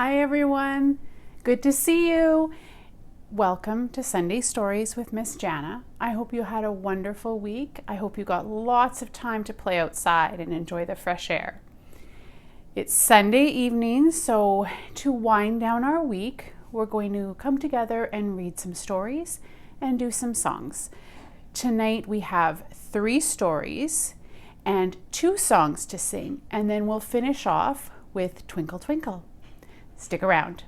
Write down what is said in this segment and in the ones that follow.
Hi everyone, good to see you. Welcome to Sunday Stories with Miss Jana. I hope you had a wonderful week. I hope you got lots of time to play outside and enjoy the fresh air. It's Sunday evening, so to wind down our week, we're going to come together and read some stories and do some songs. Tonight we have 3 stories and 2 songs to sing, and then we'll finish off with Twinkle Twinkle. Stick around.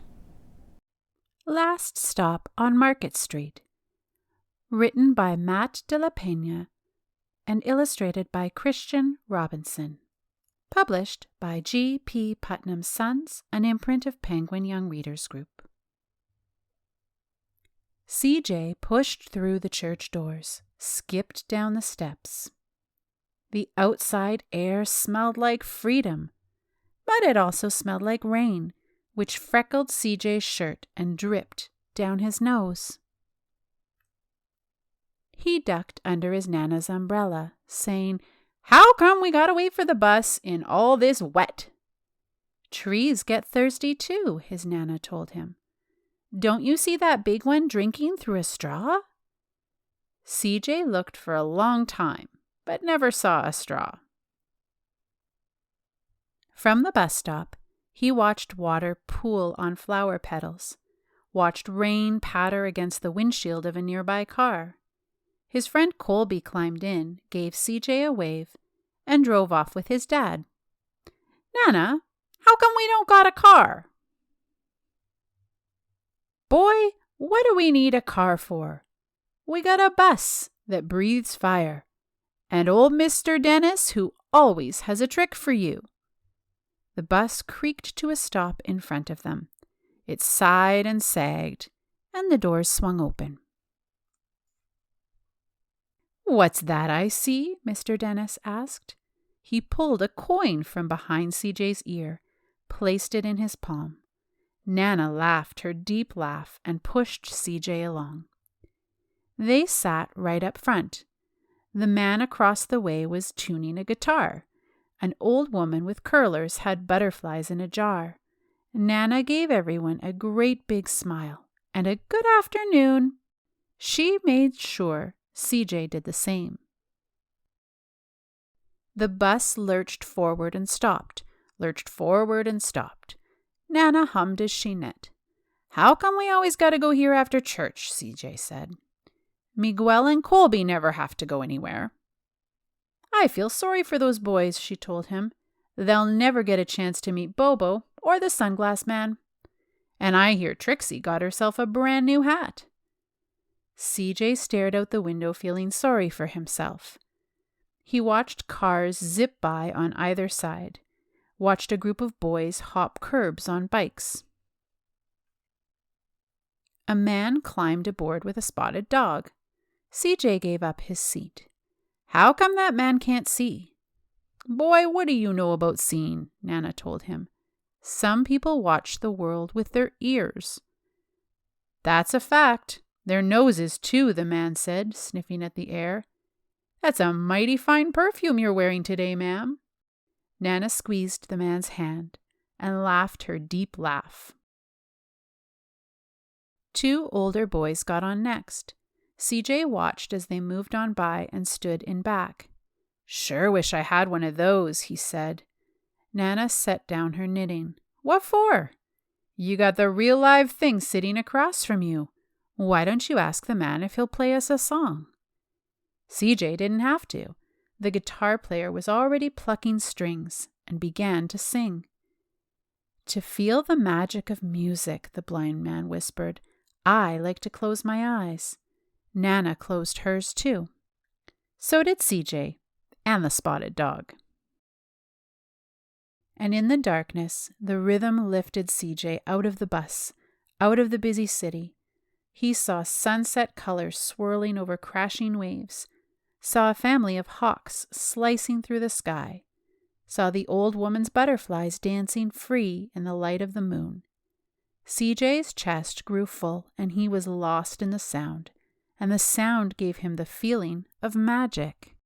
Last Stop on Market Street. Written by Matt de la Peña and illustrated by Christian Robinson. Published by G. P. Putnam's Sons, an imprint of Penguin Young Readers Group. CJ pushed through the church doors, skipped down the steps. The outside air smelled like freedom, but it also smelled like rain, which freckled CJ's shirt and dripped down his nose. He ducked under his Nana's umbrella, saying, "How come we gotta wait for the bus in all this wet?" "Trees get thirsty too," his Nana told him. "Don't you see that big one drinking through a straw?" CJ looked for a long time, but never saw a straw. From the bus stop, he watched water pool on flower petals, watched rain patter against the windshield of a nearby car. His friend Colby climbed in, gave CJ a wave, and drove off with his dad. "Nana, how come we don't got a car?" "Boy, what do we need a car for? We got a bus that breathes fire, and old Mr. Dennis who always has a trick for you." The bus creaked to a stop in front of them. It sighed and sagged, and the doors swung open. "What's that I see?" Mr. Dennis asked. He pulled a coin from behind CJ's ear, placed it in his palm. Nana laughed her deep laugh and pushed CJ along. They sat right up front. The man across the way was tuning a guitar. An old woman with curlers had butterflies in a jar. Nana gave everyone a great big smile and a good afternoon. She made sure CJ did the same. The bus lurched forward and stopped, lurched forward and stopped. Nana hummed as she knit. "How come we always got to go here after church?" CJ said. "Miguel and Colby never have to go anywhere." "I feel sorry for those boys," she told him. "They'll never get a chance to meet Bobo or the Sunglass Man. And I hear Trixie got herself a brand new hat." CJ stared out the window, feeling sorry for himself. He watched cars zip by on either side, watched a group of boys hop curbs on bikes. A man climbed aboard with a spotted dog. CJ gave up his seat. "How come that man can't see?" "Boy, what do you know about seeing?" Nana told him. "Some people watch the world with their ears." "That's a fact. Their noses, too," the man said, sniffing at the air. "That's a mighty fine perfume you're wearing today, ma'am." Nana squeezed the man's hand and laughed her deep laugh. 2 older boys got on next. CJ watched as they moved on by and stood in back. "Sure wish I had one of those," he said. Nana set down her knitting. "What for?" "You got the real live thing sitting across from you. Why don't you ask the man if he'll play us a song?" CJ didn't have to. The guitar player was already plucking strings and began to sing. "To feel the magic of music," the blind man whispered, "I like to close my eyes." Nana closed hers too. So did CJ and the spotted dog. And in the darkness, the rhythm lifted CJ out of the bus, out of the busy city. He saw sunset colors swirling over crashing waves, saw a family of hawks slicing through the sky, saw the old woman's butterflies dancing free in the light of the moon. CJ's chest grew full, and he was lost in the sound, and the sound gave him the feeling of magic.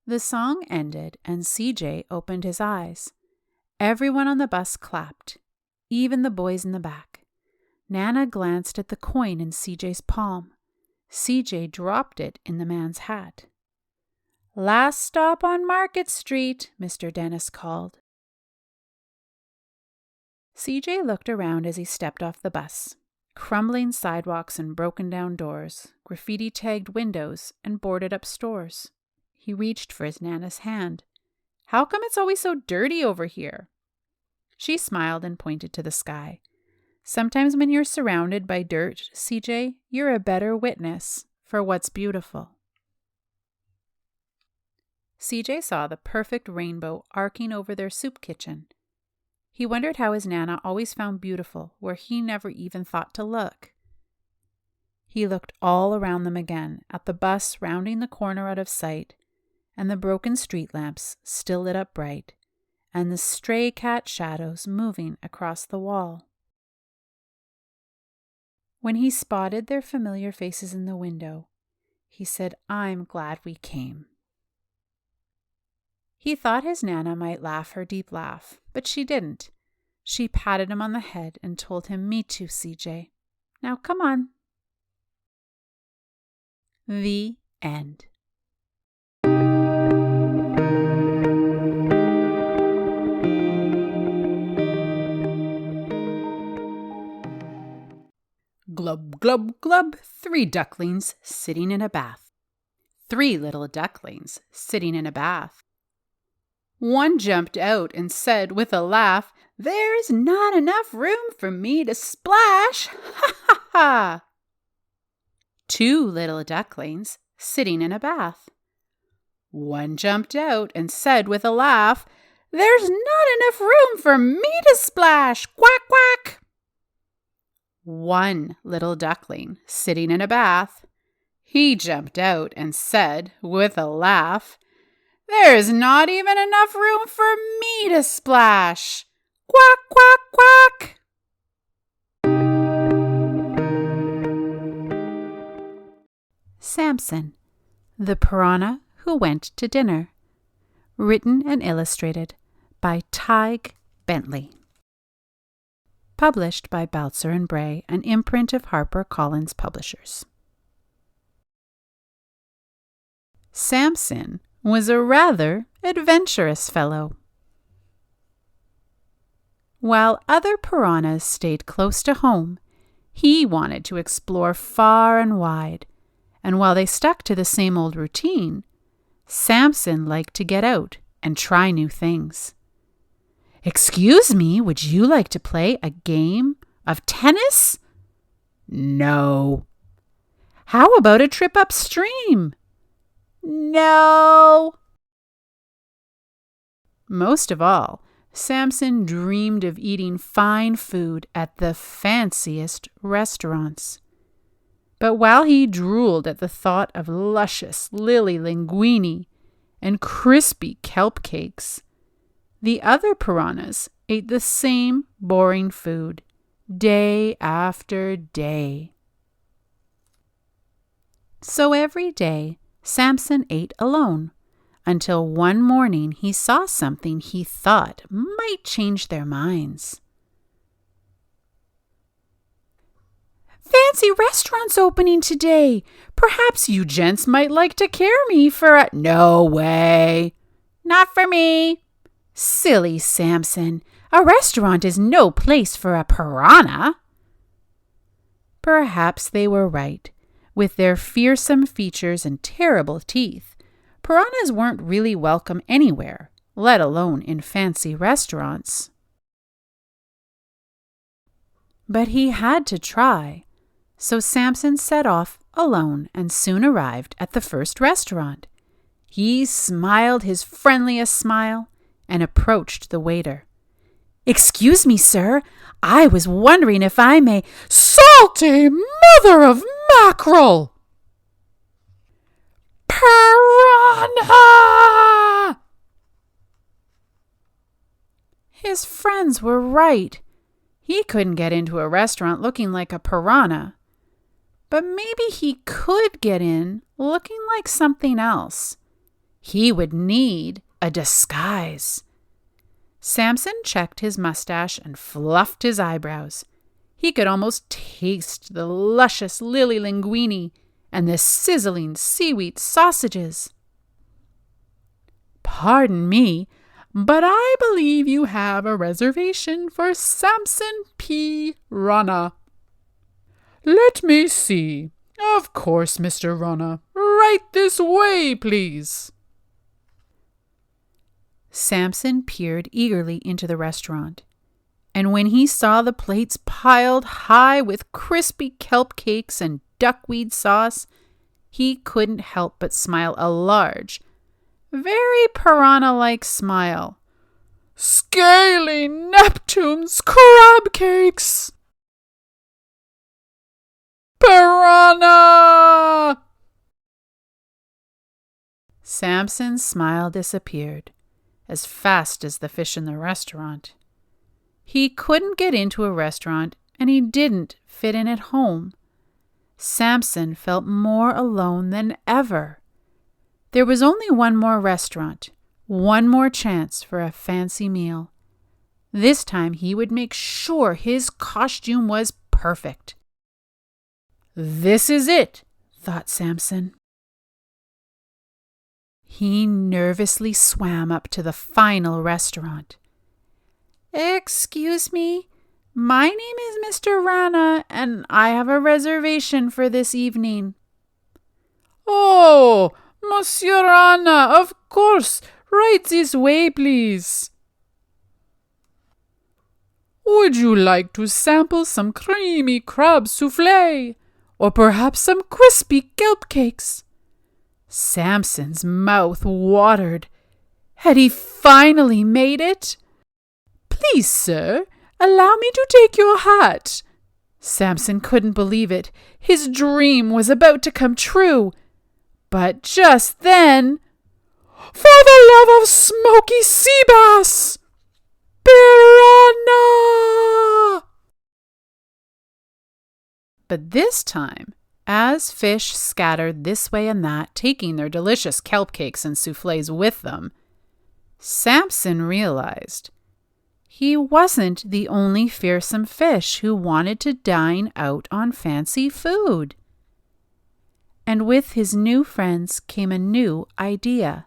The song ended, and CJ opened his eyes. Everyone on the bus clapped, even the boys in the back. Nana glanced at the coin in CJ's palm. CJ dropped it in the man's hat. "Last stop on Market Street," Mr. Dennis called. CJ looked around as he stepped off the bus. Crumbling sidewalks and broken-down doors, graffiti-tagged windows, and boarded-up stores. He reached for his Nana's hand. "How come it's always so dirty over here?" She smiled and pointed to the sky. "Sometimes when you're surrounded by dirt, CJ, you're a better witness for what's beautiful." CJ saw the perfect rainbow arcing over their soup kitchen. He wondered how his Nana always found beautiful where he never even thought to look. He looked all around them again, at the bus rounding the corner out of sight, and the broken street lamps still lit up bright, and the stray cat shadows moving across the wall. When he spotted their familiar faces in the window, he said, "I'm glad we came." He thought his Nana might laugh her deep laugh, but she didn't. She patted him on the head and told him, "Me too, CJ. Now come on." The end. Glub, glub, glub, 3 ducklings sitting in a bath. 3 little ducklings sitting in a bath. One jumped out and said with a laugh, "There's not enough room for me to splash! Ha ha ha!" 2 little ducklings sitting in a bath. One jumped out and said with a laugh, "There's not enough room for me to splash! Quack, quack!" 1 little duckling sitting in a bath. He jumped out and said with a laugh, "There's not even enough room for me to splash! Quack, quack, quack!" Samson, the piranha who went to dinner. Written and illustrated by Tig Bentley. Published by Baltzer and Bray, an imprint of HarperCollins Publishers. Samson was a rather adventurous fellow. While other piranhas stayed close to home, he wanted to explore far and wide, and while they stuck to the same old routine, Samson liked to get out and try new things. "Excuse me, would you like to play a game of tennis?" "No." "How about a trip upstream?" "No." Most of all, Samson dreamed of eating fine food at the fanciest restaurants. But while he drooled at the thought of luscious lily linguine and crispy kelp cakes, the other piranhas ate the same boring food day after day. So every day, Samson ate alone, until one morning he saw something he thought might change their minds. "Fancy restaurants opening today. Perhaps you gents might like to carry me for a—" "No way." "Not for me." "Silly Samson, a restaurant is no place for a piranha." Perhaps they were right. With their fearsome features and terrible teeth, piranhas weren't really welcome anywhere, let alone in fancy restaurants. But he had to try, so Samson set off alone and soon arrived at the first restaurant. He smiled his friendliest smile and approached the waiter. "Excuse me, sir, I was wondering if I may—" "Salty mother of mackerel!" "Piranha!" His friends were right. He couldn't get into a restaurant looking like a piranha. But maybe he could get in looking like something else. He would need a disguise. Samson checked his mustache and fluffed his eyebrows. He could almost taste the luscious lily linguine and the sizzling seaweed sausages. "Pardon me, but I believe you have a reservation for Samson P. Rana." "Let me see. Of course, Mr. Rana. Right this way, please." Samson peered eagerly into the restaurant, and when he saw the plates piled high with crispy kelp cakes and duckweed sauce, he couldn't help but smile a large, very piranha-like smile. "Scaly Neptune's crab cakes!" "Piranha!" Samson's smile disappeared as fast as the fish in the restaurant. He couldn't get into a restaurant, and he didn't fit in at home. Samson felt more alone than ever. There was only one more restaurant, one more chance for a fancy meal. This time he would make sure his costume was perfect. "This is it," thought Samson. He nervously swam up to the final restaurant. "Excuse me, my name is Mr. Rana, and I have a reservation for this evening." "Oh, Monsieur Rana, of course. Right this way, please." "Would you like to sample some creamy crab soufflé? Or perhaps some crispy kelp cakes?" Samson's mouth watered. Had he finally made it? "Please, sir, allow me to take your hat." Samson couldn't believe it. His dream was about to come true. But just then, "For the love of smoky sea bass! Piranha!" But this time, as fish scattered this way and that, taking their delicious kelp cakes and soufflés with them, Samson realized he wasn't the only fearsome fish who wanted to dine out on fancy food. And with his new friends came a new idea.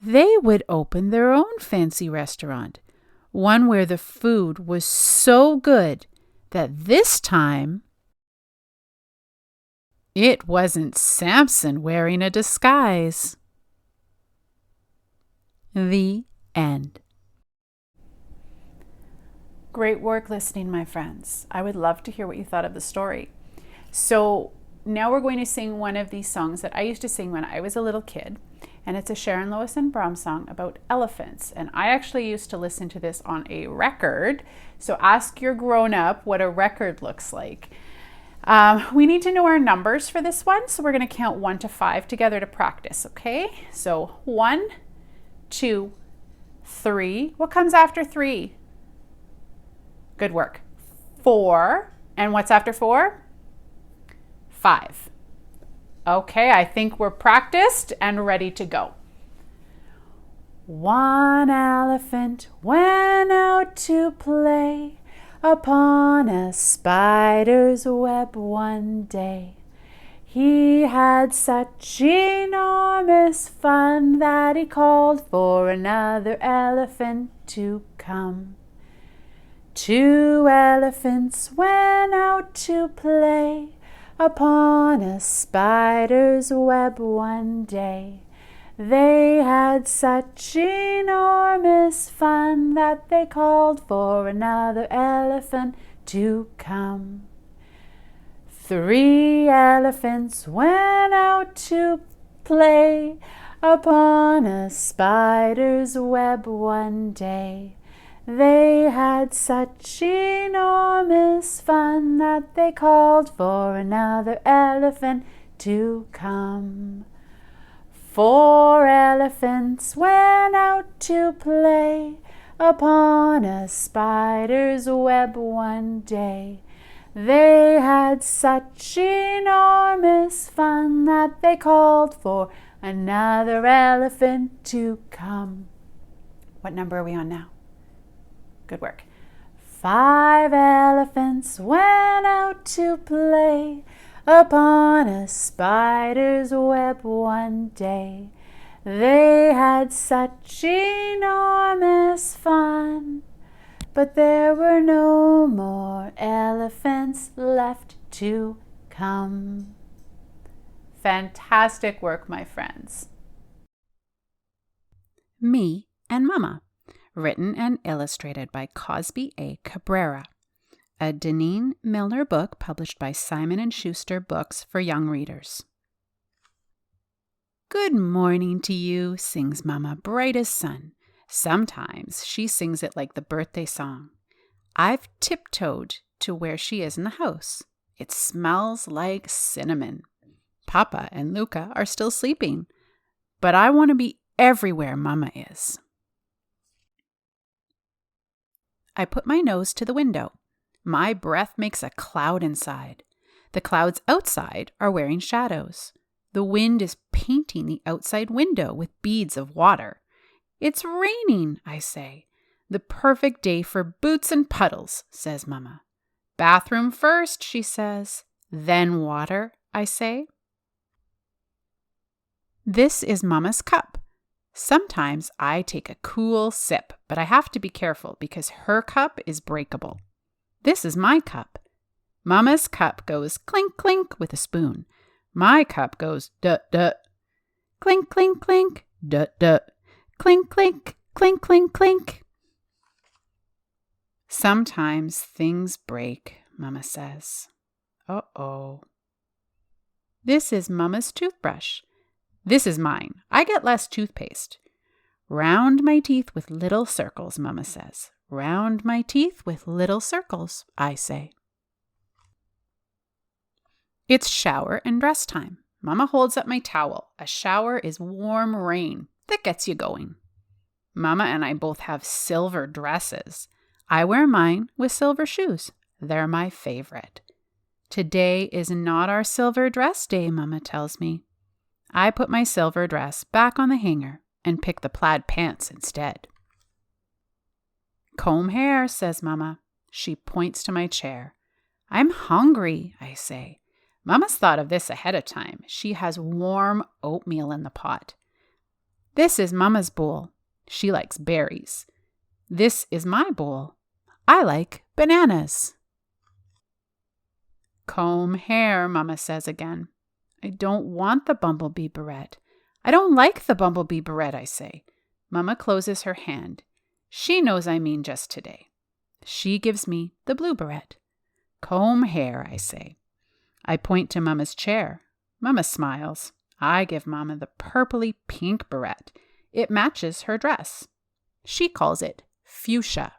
They would open their own fancy restaurant, one where the food was so good that this time it wasn't Samson wearing a disguise. The end. Great work listening, my friends. I would love to hear what you thought of the story. So now we're going to sing one of these songs that I used to sing when I was a little kid. And it's a Sharon Lois and Brahms song about elephants. And I actually used to listen to this on a record. So ask your grown-up what a record looks like. We need to know our numbers for this one. So we're going to count 1 to 5 together to practice, okay? So 1, 2, 3. What comes after 3? Good work. 4. And what's after 4? 5. Okay, I think we're practiced and ready to go. One elephant went out to play upon a spider's web one day. He had such enormous fun that he called for another elephant to come. 2 elephants went out to play upon a spider's web one day. They had such enormous fun that they called for another elephant to come. 3 elephants went out to play upon a spider's web one day. They had such enormous fun that they called for another elephant to come. 4 elephants went out to play upon a spider's web one day. They had such enormous fun that they called for another elephant to come. What number are we on now? Good work. 5 elephants went out to play upon a spider's web one day. They had such enormous fun, but there were no more elephants left to come. Fantastic work, my friends. Me and Mama. Written and illustrated by Cosby A. Cabrera. A Deneen Milner book published by Simon & Schuster Books for young readers. Good morning to you, sings Mama bright as sun. Sometimes she sings it like the birthday song. I've tiptoed to where she is in the house. It smells like cinnamon. Papa and Luca are still sleeping, but I want to be everywhere Mama is. I put my nose to the window. My breath makes a cloud inside. The clouds outside are wearing shadows. The wind is painting the outside window with beads of water. It's raining, I say. The perfect day for boots and puddles, says Mama. Bathroom first, she says. Then water, I say. This is Mama's cup. Sometimes I take a cool sip, but I have to be careful because her cup is breakable. This is my cup. Mama's cup goes clink, clink with a spoon. My cup goes duh. Clink, clink, clink, duh. Clink, clink, clink, clink, clink. Sometimes things break, Mama says. Uh-oh. This is Mama's toothbrush. This is mine. I get less toothpaste. Round my teeth with little circles, Mama says. Round my teeth with little circles, I say. It's shower and dress time. Mama holds up my towel. A shower is warm rain that gets you going. Mama and I both have silver dresses. I wear mine with silver shoes. They're my favorite. Today is not our silver dress day, Mama tells me. I put my silver dress back on the hanger and pick the plaid pants instead. Comb hair, says Mama. She points to my chair. I'm hungry, I say. Mama's thought of this ahead of time. She has warm oatmeal in the pot. This is Mama's bowl. She likes berries. This is my bowl. I like bananas. Comb hair, Mama says again. I don't want the bumblebee beret. I don't like the bumblebee beret, I say. Mama closes her hand. She knows I mean just today. She gives me the blue beret. Comb hair, I say. I point to Mama's chair. Mama smiles. I give Mama the purpley pink beret. It matches her dress. She calls it fuchsia.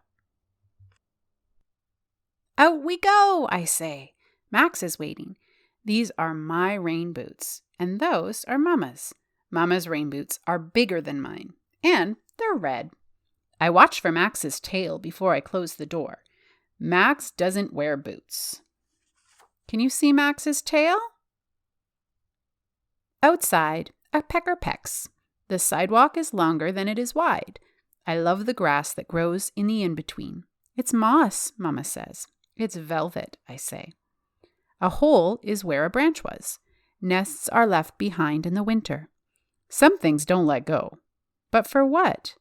Out we go, I say. Max is waiting. These are my rain boots, and those are Mama's. Mama's rain boots are bigger than mine, and they're red. I watch for Max's tail before I close the door. Max doesn't wear boots. Can you see Max's tail? Outside, a pecker pecks. The sidewalk is longer than it is wide. I love the grass that grows in the in-between. It's moss, Mama says. It's velvet, I say. A hole is where a branch was. Nests are left behind in the winter. Some things don't let go. But for what?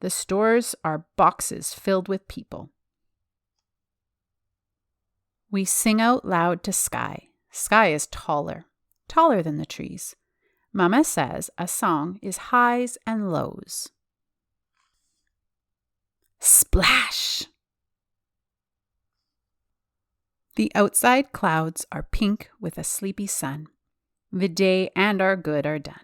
The stores are boxes filled with people. We sing out loud to sky. Sky is taller than the trees. Mama says a song is highs and lows. Splash! The outside clouds are pink with a sleepy sun. The day and our good are done.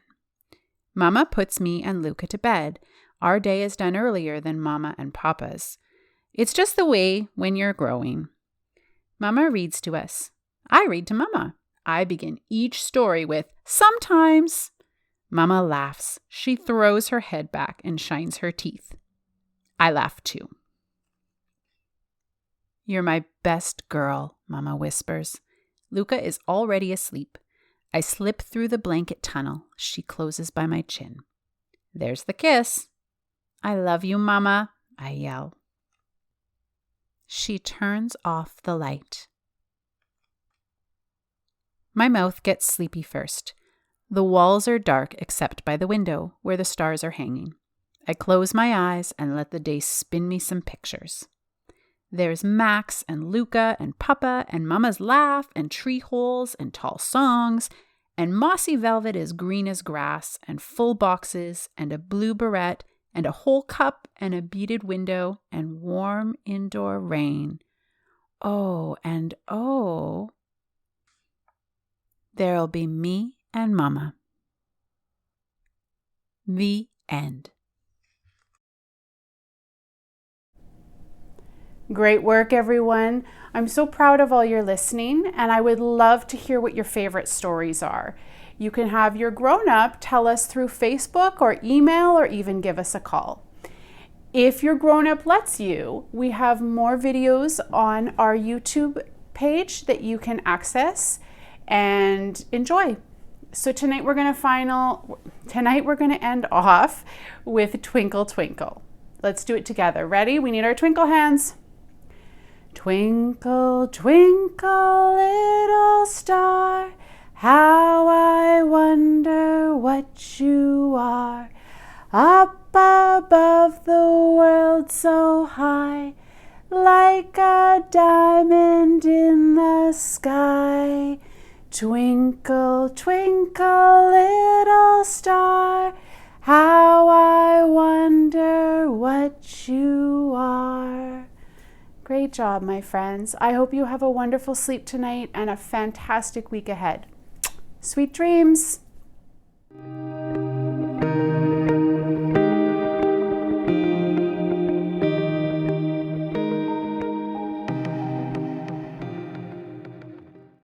Mama puts me and Luca to bed. Our day is done earlier than Mama and Papa's. It's just the way when you're growing. Mama reads to us. I read to Mama. I begin each story with, sometimes. Mama laughs. She throws her head back and shines her teeth. I laugh too. You're my best girl, Mama whispers. Luca is already asleep. I slip through the blanket tunnel. She closes by my chin. There's the kiss. I love you, Mama, I yell. She turns off the light. My mouth gets sleepy first. The walls are dark except by the window, where the stars are hanging. I close my eyes and let the day spin me some pictures. There's Max and Luca and Papa and Mama's laugh and tree holes and tall songs and mossy velvet as green as grass and full boxes and a blue barrette and a whole cup and a beaded window and warm indoor rain. Oh, and oh, there'll be me and Mama. The end. Great work, everyone. I'm so proud of all your listening, and I would love to hear what your favorite stories are. You can have your grown-up tell us through Facebook or email or even give us a call. If your grown-up lets you, we have more videos on our YouTube page that you can access and enjoy. So tonight we're going to end off with Twinkle Twinkle. Let's do it together. Ready? We need our twinkle hands. Twinkle, twinkle, little star, how I wonder what you are. Up above the world so high, like a diamond in the sky. Twinkle, twinkle, little star, how I wonder what you are. Great job, my friends. I hope you have a wonderful sleep tonight and a fantastic week ahead. Sweet dreams.